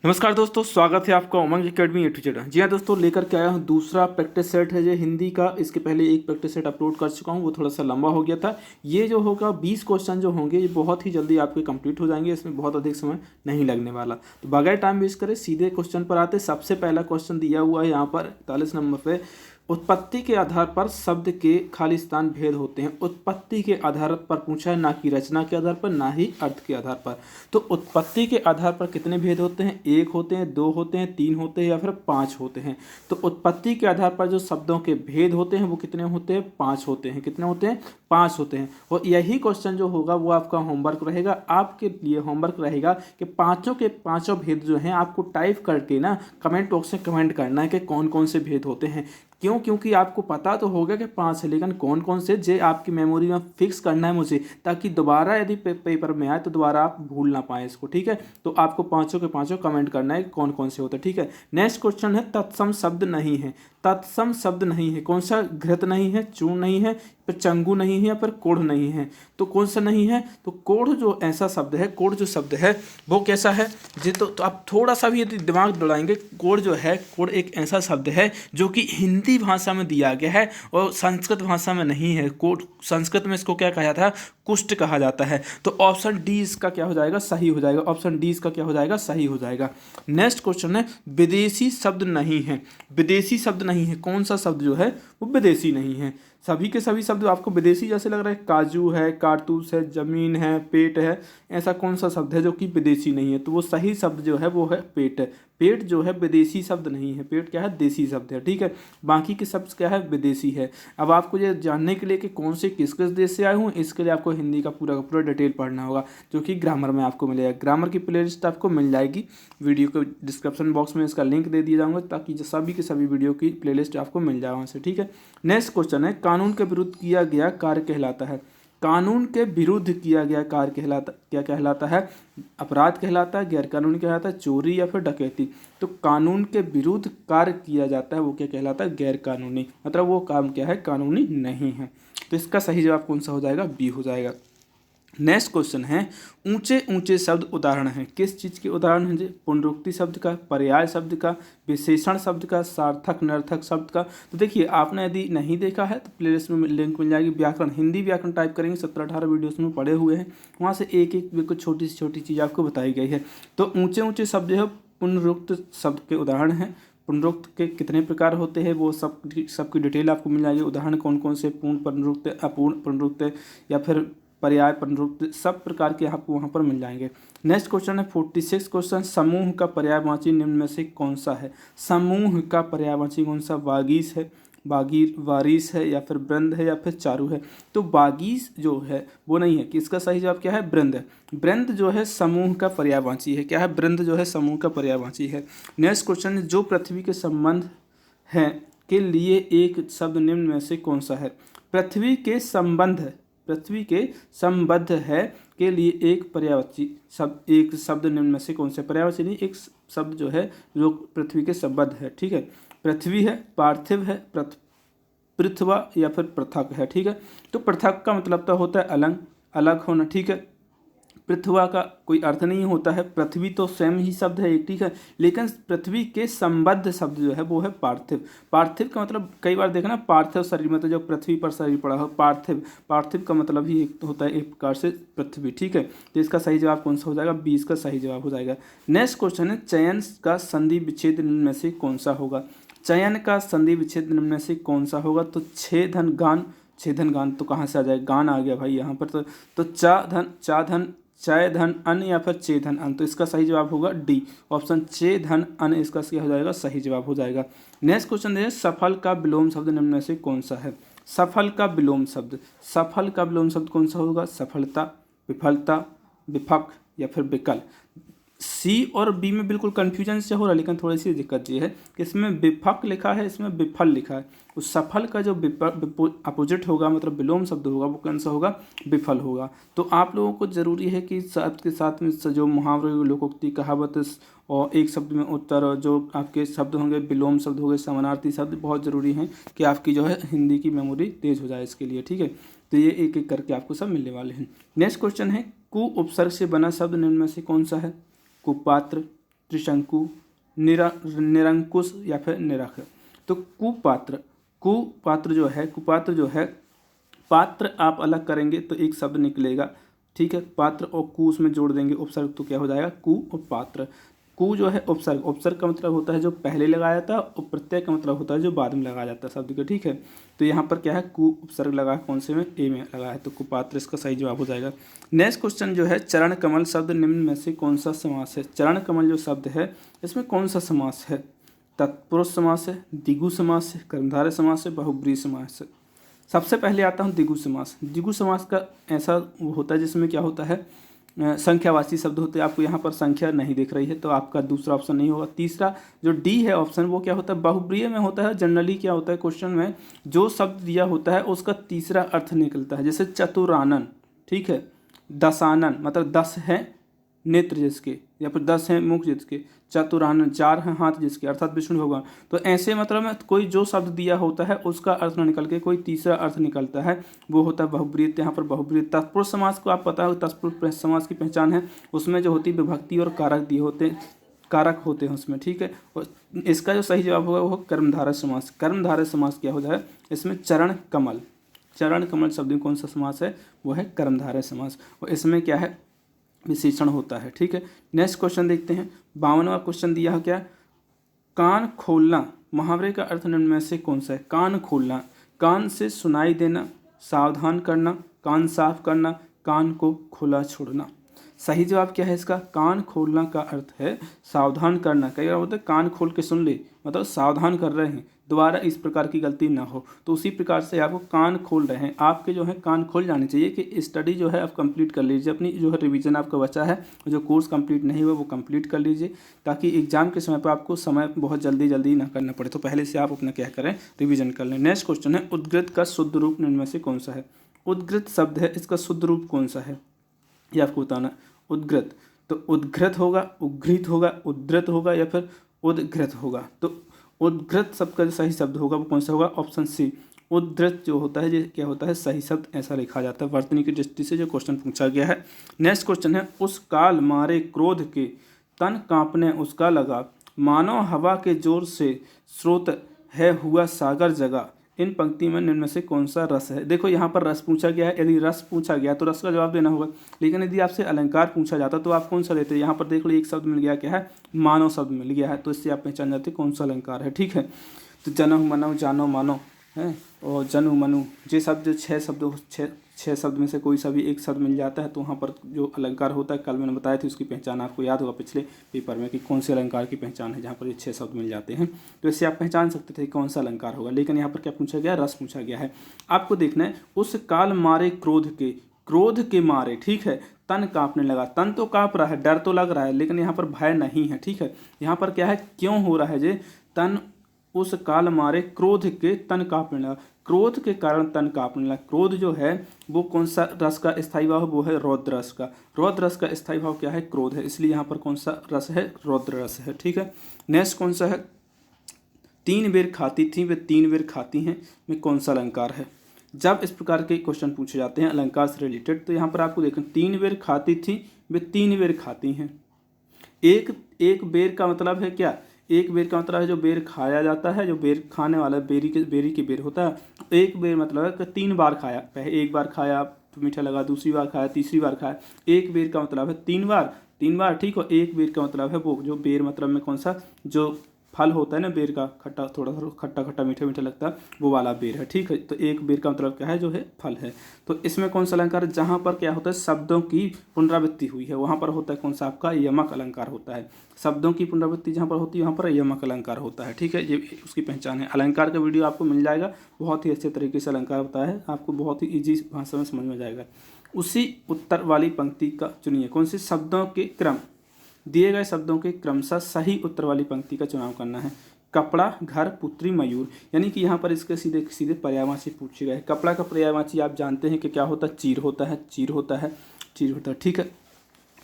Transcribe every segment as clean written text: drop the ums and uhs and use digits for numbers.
नमस्कार दोस्तों, स्वागत है आपका उमंग एकेडमी ए टू जेड। जी हाँ दोस्तों, लेकर के आया हूँ दूसरा प्रैक्टिस सेट है जो हिंदी का। इसके पहले एक प्रैक्टिस सेट अपलोड कर चुका हूँ, वो थोड़ा सा लंबा हो गया था। ये जो होगा 20 क्वेश्चन जो होंगे ये बहुत ही जल्दी आपके कंप्लीट हो जाएंगे, इसमें बहुत अधिक समय नहीं लगने वाला। तो बगैर टाइम वेस्ट करें सीधे क्वेश्चन पर आते। सबसे पहला क्वेश्चन दिया हुआ है यहाँ पर 41 नंबर पे। उत्पत्ति के आधार पर शब्द के खालिस्तान भेद होते हैं। उत्पत्ति के आधार पर पूछा है, ना कि रचना के आधार पर, ना ही अर्थ के आधार पर। तो उत्पत्ति के आधार पर कितने भेद होते हैं? 1 होते हैं, 2 होते हैं, 3 होते हैं या फिर 5 होते हैं। तो उत्पत्ति के आधार पर जो शब्दों के भेद होते हैं वो कितने होते हैं? 5 होते हैं। कितने होते हैं? 5 होते हैं। और यही क्वेश्चन जो होगा वो आपका होमवर्क रहेगा। आपके लिए होमवर्क रहेगा कि पाँचों के पाँचों भेद जो हैं आपको टाइप करके ना कमेंट बॉक्स में कमेंट करना है कि कौन कौन से भेद होते हैं। क्यों? क्योंकि आपको पता तो होगा कि 5 है, लेकिन कौन कौन से जे आपकी मेमोरी में फिक्स करना है मुझे, ताकि दोबारा यदि पेपर में आए तो दोबारा आप भूल ना पाएँ इसको। ठीक है, तो आपको पाँचों के पाँचों कमेंट करना है कौन कौन से होते हैं। ठीक है, नेक्स्ट क्वेश्चन है तत्सम शब्द नहीं है। तत्सम शब्द नहीं है, कौन सा? घृत नहीं है, चूर्ण नहीं है, फिर चंगू नहीं है या फिर कोढ़ नहीं है। तो कौन सा नहीं है? तो कोढ़ जो ऐसा शब्द है, कोढ़ जो शब्द है वो कैसा है जी? तो आप थोड़ा सा भी यदि दिमाग दौड़ाएंगे, कोढ़ जो है, कोढ़ एक ऐसा शब्द है जो कि हिंदी भाषा में दिया गया है और संस्कृत भाषा में नहीं है। कोढ़ संस्कृत में इसको क्या कहा जाता है? कुष्ठ कहा जाता है। तो ऑप्शन डी इसका क्या हो जाएगा? सही हो जाएगा। ऑप्शन डी इसका क्या हो जाएगा? सही हो जाएगा। नेक्स्ट क्वेश्चन है विदेशी शब्द नहीं है। विदेशी शब्द नहीं है, कौन सा शब्द जो है वो विदेशी नहीं है? सभी के सभी शब्द आपको विदेशी जैसे लग रहा है। काजू है, कारतूस है, जमीन है, पेट है, ऐसा कौन सा शब्द है जो कि विदेशी नहीं है? तो वो सही शब्द जो है वो है पेट है। पेट जो है विदेशी शब्द नहीं है, पेट क्या है? देसी शब्द है। ठीक है, बाकी के शब्द क्या है? विदेशी है। अब आपको ये जानने के लिए कि कौन से किस किस देश से आए हूँ, इसके लिए आपको हिंदी का पूरा डिटेल पढ़ना होगा, जो कि ग्रामर में आपको मिलेगा। ग्रामर की प्लेलिस्ट आपको मिल जाएगी, वीडियो को डिस्क्रिप्शन बॉक्स में इसका लिंक दे दिया जाऊँगा, ताकि सभी के सभी वीडियो की प्लेलिस्ट आपको मिल जाए वहाँ से। ठीक है, नेक्स्ट क्वेश्चन है कानून के विरुद्ध किया गया कार्य कहलाता है। कानून के विरुद्ध किया गया कार्य कहलाता, क्या कहलाता है? अपराध कहलाता है, गैर कानूनी कहलाता है, चोरी या फिर डकैती। तो कानून के विरुद्ध कार्य किया जाता है वो क्या कहलाता है? गैर कानूनी। मतलब वो काम क्या है? कानूनी नहीं है। तो इसका सही जवाब कौन सा हो जाएगा? बी हो जाएगा। नेक्स्ट क्वेश्चन है ऊंचे ऊंचे शब्द उदाहरण है। किस चीज़ के उदाहरण हैं जी? पुनरुक्ति शब्द का, पर्याय शब्द का, विशेषण शब्द का, सार्थक नर्थक शब्द का। तो देखिए, आपने यदि नहीं देखा है तो प्लेलिस्ट में लिंक मिल जाएगी। व्याकरण, हिंदी व्याकरण टाइप करेंगे, 17-18 वीडियोस में पढ़े हुए हैं, वहाँ से एक एक बिल्कुल छोटी से छोटी चीज़ आपको बताई गई है। तो ऊंचे ऊंचे शब्द जो है पुनरुक्त शब्द के उदाहरण हैं। पुनरुक्त के कितने प्रकार होते हैं वो सबकी डिटेल आपको मिल जाएगी। उदाहरण कौन कौन से? पूर्ण पुनरुक्त, अपूर्ण पुनरुक्त या फिर पर्याय पुनरुक्त, सब प्रकार के आपको वहाँ पर मिल जाएंगे। नेक्स्ट क्वेश्चन है 46 क्वेश्चन, समूह का पर्यायवाची निम्न में से कौन सा है? समूह का पर्यायवाची कौन सा? बागीस है, वारिस है, या फिर वृंद है, या फिर चारु है। तो बागीस जो है वो नहीं है, कि इसका सही जवाब क्या है? वृंद है। वृंद जो है समूह का पर्यायवाची है। क्या है? वृंद जो है समूह का पर्यायवाची है। नेक्स्ट क्वेश्चन है जो पृथ्वी के संबंध है के लिए एक शब्द निम्न में से कौन सा है? पृथ्वी के संबंध है, पृथ्वी के संबद्ध है के लिए एक पर्यायवाची शब्द, एक शब्द निम्न में से कौन से? पर्यायवाची नहीं, एक शब्द जो है जो पृथ्वी के संबद्ध है। ठीक है, पृथ्वी है, पार्थिव है, पृथ्वा या फिर पृथक है। ठीक है, तो पृथक का मतलब तो होता है अलग, अलग होना। ठीक है, पृथ्वा का कोई अर्थ नहीं होता है। पृथ्वी तो स्वयं ही शब्द है एक। ठीक है, लेकिन पृथ्वी के संबद्ध शब्द जो है वो है पार्थिव। पार्थिव का मतलब कई बार देखना, पार्थिव शरीर मतलब जो पृथ्वी पर शरीर पड़ा हो, पार्थिव। पार्थिव का मतलब ही एक होता है एक प्रकार से पृथ्वी। ठीक है, तो इसका सही जवाब कौन सा हो जाएगा? 20 का सही जवाब हो जाएगा। नेक्स्ट क्वेश्चन है चयन का संधि विच्छेद निम्न में से कौन सा होगा? चयन का संधि विच्छेद निम्न में से कौन सा होगा? तो छेदन गान, छेदन गान तो कहाँ से आ जाएगा? गान आ गया भाई यहाँ पर। तो चा धन चय धन अन या फिर चे धन अन। तो इसका सही जवाब होगा डी, ऑप्शन चे धन अन इसका क्या हो जाएगा? सही जवाब हो जाएगा। नेक्स्ट क्वेश्चन है सफल का विलोम शब्द निम्न में से कौन सा है? सफल का विलोम शब्द, सफल का विलोम शब्द कौन सा होगा? सफलता, विफलता, विफक या फिर विकल। सी और बी में बिल्कुल कन्फ्यूजन से हो रहा है, लेकिन थोड़ी सी दिक्कत ये है कि इसमें विफक लिखा है, इसमें विफल लिखा है। उस सफल का जो अपोजिट होगा, मतलब विलोम शब्द होगा, वो कौन सा होगा? विफल होगा। तो आप लोगों को ज़रूरी है कि साथ के साथ में जो मुहावरे, लोकोक्ति, कहावत और एक शब्द में उत्तर, और जो आपके शब्द होंगे विलोम शब्द हो गए, समानार्थी शब्द, बहुत ज़रूरी हैं कि आपकी जो है हिंदी की मेमोरी तेज़ हो जाए इसके लिए। ठीक है, तो ये एक एक करके आपको सब मिलने वाले हैं। नेक्स्ट क्वेश्चन है कु उपसर्ग से बना शब्द निम्न में से कौन सा है? कुपात्र, त्रिशंकु, निरंकुश या फिर निरख। तो कुपात्र जो है पात्र आप अलग करेंगे तो एक शब्द निकलेगा, ठीक है। पात्र और कु उसमें जोड़ देंगे उपसर्ग तो क्या हो जाएगा कु और पात्र। कु जो है उपसर्ग, उपसर्ग का मतलब होता है जो पहले लगाया जाता है और प्रत्यय का मतलब होता है जो बाद में लगाया जाता है शब्द के, ठीक है। तो यहाँ पर क्या है कु उपसर्ग लगा है, कौन से में ए में लगा है, तो कुपात्र इसका सही जवाब हो जाएगा। नेक्स्ट क्वेश्चन जो है चरण कमल शब्द निम्न में से कौन सा समास है। चरण कमल जो शब्द है इसमें कौन सा समास है। तत्पुरुष समास है, द्विगु समास है, कर्मधारय समास है, बहुब्रीहि समास है। सबसे पहले आता हूँ द्विगु समास। द्विगु समास का ऐसा होता है जिसमें क्या होता है संख्यावाची शब्द होते हैं। आपको यहाँ पर संख्या नहीं दिख रही है तो आपका दूसरा ऑप्शन नहीं होगा। तीसरा जो डी है ऑप्शन वो क्या होता है बहुब्रीहि में होता है। जनरली क्या होता है क्वेश्चन में जो शब्द दिया होता है उसका तीसरा अर्थ निकलता है, जैसे चतुरानन, ठीक है, दशानन मतलब 10 है नेत्र जिसके, या फिर 10 हैं मुख जिसके, चतुरानन 4 हैं हाथ जिसके, अर्थात विष्णु भगवान। तो ऐसे मतलब में कोई जो शब्द दिया होता है उसका अर्थ न निकल के कोई तीसरा अर्थ निकलता है वो होता है बहुब्रीहि। यहाँ पर बहुब्रीहि। तत्पुरुष समास को आप पता हो, तत्पुरुष समास की पहचान है उसमें जो होती है विभक्ति और कारक दिए होते हैं, कारक होते हैं उसमें, ठीक है। और इसका जो सही जवाब होगा वो कर्मधारय समास। कर्मधारय समास क्या होता है इसमें चरण कमल शब्द में कौन सा समास है वो है कर्मधारय समास, और इसमें क्या है विशेषण होता है, ठीक है। नेक्स्ट क्वेश्चन देखते हैं। 52वां क्वेश्चन दिया है क्या, कान खोलना मुहावरे का अर्थ निम्न में से कौन सा है। कान खोलना, कान से सुनाई देना, सावधान करना, कान साफ करना, कान को खुला छोड़ना। सही जवाब क्या है इसका, कान खोलना का अर्थ है सावधान करना। कई बार होता है कान खोल के सुन ले मतलब सावधान कर रहे हैं, दोबारा इस प्रकार की गलती ना हो, तो उसी प्रकार से आपको कान खोल रहे हैं, आपके जो है कान खोल जाने चाहिए कि स्टडी जो है आप कंप्लीट कर लीजिए, अपनी जो है रिवीजन आपका बचा है, जो कोर्स कंप्लीट नहीं हुआ वो कंप्लीट कर लीजिए, ताकि एग्जाम के समय पर आपको समय बहुत जल्दी ना करना पड़े। तो पहले से आप अपना क्या करें रिविजन कर लें। नेक्स्ट क्वेश्चन है उद्गृत का शुद्ध रूप निम्न में से कौन सा है। उद्गृत शब्द है इसका शुद्ध रूप कौन सा है ये आपको बताना। उद्गृत तो उद्घृत होगा, उद्घृत होगा, उद्धृत होगा या फिर उद्घृत होगा। तो उद्घृत शब्द का जो सही शब्द होगा वो कौन सा होगा, ऑप्शन सी। उद्धृत जो होता है ये क्या होता है सही शब्द ऐसा लिखा जाता है। वर्तनी की दृष्टि से जो क्वेश्चन पूछा गया है। नेक्स्ट क्वेश्चन है उस काल मारे क्रोध के तन कांपने उसका लगा, मानो हवा के जोर से स्रोत है हुआ सागर जगा। इन पंक्ति में निम्न में से कौन सा रस है। देखो यहाँ पर रस पूछा गया है, यदि रस पूछा गया तो रस का जवाब देना होगा, लेकिन यदि आपसे अलंकार पूछा जाता तो आप कौन सा देते। यहाँ पर देख लो एक शब्द मिल गया क्या है, मानव शब्द मिल गया है, तो इससे आप पहचान जाते कौन सा अलंकार है, ठीक है। तो जनो मनो जानो मानो है और जनु मनु ये शब्द छः शब्द में से कोई सा भी एक शब्द मिल जाता है तो वहाँ पर जो अलंकार होता है कल मैंने बताया था उसकी पहचान आपको याद होगा पिछले पेपर में कि कौन से अलंकार की पहचान है जहाँ पर ये 6 शब्द मिल जाते हैं, तो इससे आप पहचान सकते थे कौन सा अलंकार होगा। लेकिन यहाँ पर क्या पूछा गया, रस पूछा गया है। आपको देखना है उस काल मारे क्रोध के मारे, ठीक है, तन कांपने लगा। तन तो कांप रहा है, डर तो लग रहा है, लेकिन यहाँ पर भय नहीं है, ठीक है। यहाँ पर क्या है क्यों हो रहा है जे तन उस काल मारे क्रोध के तन कांपने लगा, क्रोध के कारण तन कांपने लगा। क्रोध जो है वो कौन सा रस का स्थायी भाव, वो है रौद्र रस का। रौद्र रस का स्थायी भाव क्या है, क्रोध है, इसलिए यहाँ पर कौन सा रस है, रौद्र रस है, ठीक है। नेक्स्ट कौन सा है, 3 बेर खाती थी वे 3 बेर खाती हैं में कौन सा अलंकार है। जब इस प्रकार के क्वेश्चन पूछे जाते हैं अलंकार से रिलेटेड तो यहाँ पर आपको देखें 3 बेर खाती थी वे 3 बेर खाती हैं। एक बेर का मतलब है क्या, एक बेर का मतलब है जो बेर खाया जाता है, जो बेर खाने वाला बेरी के बेर होता है। एक बेर मतलब है कि 3 बार खाया, पहले एक बार खाया तो मीठा लगा, दूसरी बार खाया, तीसरी बार खाया। एक बेर का मतलब है 3 बार, ठीक हो। एक बेर का मतलब है वो जो बेर मतलब में कौन सा जो फल होता है ना बेर का, खट्टा थोड़ा खट्टा मीठा लगता है वो वाला बेर है, ठीक है। तो एक बेर का मतलब क्या है, जो है फल है। तो इसमें कौन सा अलंकार है, जहाँ पर क्या होता है शब्दों की पुनरावृत्ति हुई है वहाँ पर होता है कौन सा आपका यमक अलंकार होता है। शब्दों की पुनरावृत्ति जहाँ पर होती है वहाँ पर यमक अलंकार होता है, ठीक है। ये उसकी पहचान है। अलंकार का वीडियो आपको मिल जाएगा, बहुत ही अच्छे तरीके से अलंकार बताया है, आपको बहुत ही ईजी भाषा में समझ में जाएगा। उसी उत्तर वाली पंक्ति का चुनिए, कौन से शब्दों के क्रम, दिए गए शब्दों के क्रमशः सही उत्तर वाली पंक्ति का चुनाव करना है। कपड़ा, घर, पुत्री, मयूर, यानी कि यहाँ पर इसके सीधे पर्यायवाची पूछे गए। कपड़ा का पर्यायवाची आप जानते हैं कि क्या होता है, चीर होता है, ठीक है।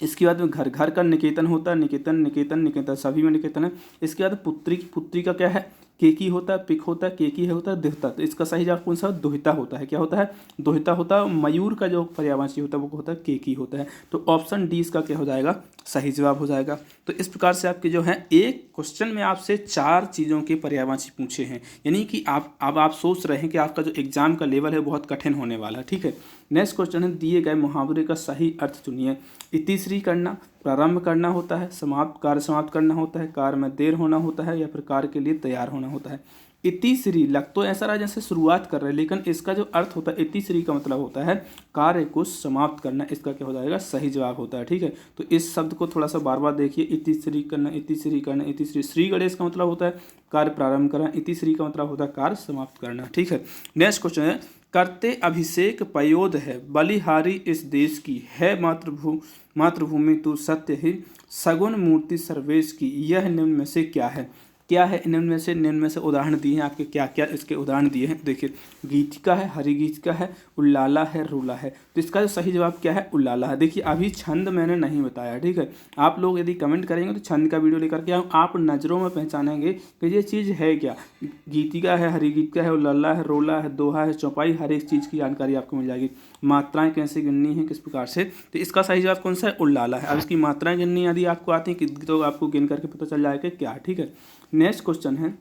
इसके बाद में घर का निकेतन होता है, निकेतन सभी में निकेतन है। इसके बाद पुत्री का क्या है, केकी होता है, पिक होता है, केकी है होता है, दुहिता। तो इसका सही जवाब कौन सा दुहिता होता है। क्या होता है दुहिता होता है। मयूर का जो पर्यायवाची होता है वो होता है केकी होता है। तो ऑप्शन डी इसका क्या हो जाएगा सही जवाब हो जाएगा। तो इस प्रकार से आपके जो है एक क्वेश्चन में आपसे 4 चीज़ों के पर्यायवाची पूछे हैं, यानी कि आप सोच रहे हैं कि आपका जो एग्जाम का लेवल है बहुत कठिन होने वाला है। ठीक है, नेक्स्ट क्वेश्चन है दिए गए मुहावरे का सही अर्थ चुनिए। इतिश्री करना, प्रारंभ करना होता है, कार्य समाप्त करना होता है, कार्य में देर होना होता है, या फिर कार्य के लिए तैयार होना होता है। इतिश्री लग तो ऐसा रहा जैसे शुरुआत कर रहे हैं, लेकिन इसका जो अर्थ होता है इतिश्री का मतलब होता है कार्य को समाप्त करना। इसका क्या हो जाएगा सही जवाब होता है। ठीक है, तो इस शब्द को थोड़ा सा बार बार देखिए, इतिश्री करना, इतिश्री करना, इतिश्री। श्री गणेश का मतलब होता है कार्य प्रारंभ करना, इतिश्री का मतलब होता है कार्य समाप्त करना। ठीक है, नेक्स्ट क्वेश्चन है करते अभिषेक पयोध है, बलिहारी इस देश की है, मातृभूमि तू सत्य ही, सगुन मूर्ति सर्वेश की, यह निम्न में से क्या है। क्या है निम्न में से उदाहरण दिए हैं आपके, क्या क्या इसके उदाहरण दिए हैं देखिए। गीतिका है, हरिगीतिका है, उल्लाला है, रूला है। तो इसका जो सही जवाब क्या है उल्लाला है। देखिए अभी छंद मैंने नहीं बताया। ठीक है, आप लोग यदि कमेंट करेंगे तो छंद का वीडियो लेकर के आप नज़रों में पहचानेंगे कि ये चीज़ है क्या। गीतिका है, हरिगीतिका है, उल्लाला है, रोला है, दोहा है, चौपाई, हर एक चीज़ की जानकारी आपको मिल जाएगी। मात्राएं कैसे गिननी है किस प्रकार से, तो इसका सही जवाब कौन सा है उल्लाला है। अब इसकी मात्राएं गिननी यदि आपको आती है तो आपको गिन करके पता चल जाएगा क्या। ठीक है, नेक्स्ट क्वेश्चन है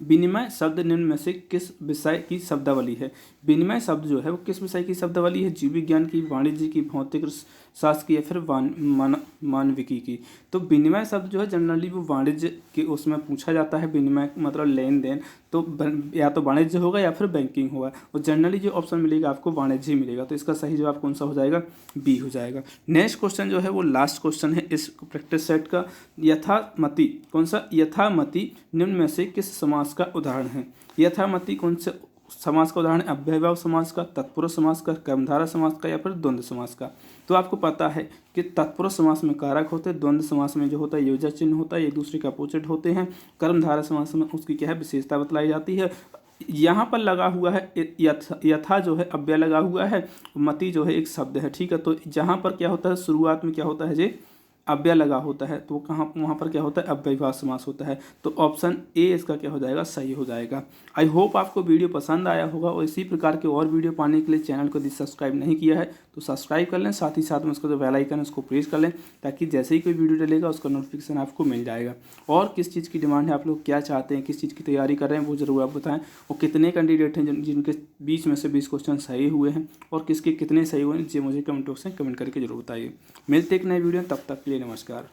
विनिमय शब्द निम्न में से किस विषय की शब्दावली है। विनिमय शब्द जो है वो किस विषय की शब्दावली है, जीव विज्ञान की, वाणिज्य की, भौतिक शास्त्र की, या फिर मानविकी की। तो विनिमय शब्द जो है जनरली वो वाणिज्य के उसमें पूछा जाता है। विनिमय मतलब लेन देन, तो या तो वाणिज्य होगा या फिर बैंकिंग होगा, और जनरली जो ऑप्शन मिलेगा आपको वाणिज्य ही मिलेगा। तो इसका सही जवाब कौन सा हो जाएगा बी हो जाएगा। नेक्स्ट क्वेश्चन जो है वो लास्ट क्वेश्चन है इस प्रैक्टिस सेट का। यथामति कौन सा, यथामति निम्न में से किस समास का उदाहरण है। यथामति कौन से समास का उदाहरण है, अव्ययभाव समास का, तत्पुरुष समास का, कर्मधारय समास का, या फिर द्वंद्व समास का। तो आपको पता है कि तत्पुरुष समास में कारक होते हैं, द्वंद्व समास में जो होता है योजक चिन्ह होता है, एक दूसरे के अपोजिट होते हैं। कर्मधारय समास में उसकी क्या है विशेषता बतलाई जाती है। यहाँ पर लगा हुआ है यथा जो है अव्यय लगा हुआ है, मति जो है एक शब्द है। ठीक है, तो जहाँ पर क्या होता है शुरुआत में क्या होता है जे अव्यय लगा होता है, तो वहाँ पर क्या होता है अव्ययभाव समास होता है। तो ऑप्शन ए इसका क्या हो जाएगा सही हो जाएगा। आई होप आपको वीडियो पसंद आया होगा, और इसी प्रकार के और वीडियो पाने के लिए चैनल को यदि सब्सक्राइब नहीं किया है तो सब्सक्राइब कर लें, साथ ही साथ में उसका जो बेल आइकन है उसको प्रेस कर लें, ताकि जैसे ही कोई वीडियो डलेगा उसका नोटिफिकेशन आपको मिल जाएगा। और किस चीज़ की डिमांड है, आप लोग क्या चाहते हैं, किस चीज़ की तैयारी कर रहे हैं वो जरूर आप बताएं, और कितने कैंडिडेट हैं जिनके बीच में से 20 क्वेश्चन सही हुए हैं, और किसके कितने सही हुए हैं ये मुझे कमेंट बॉक्स में कमेंट करके जरूर बताइए। मिलते एक नए वीडियो, तब तक के लिए नमस्कार।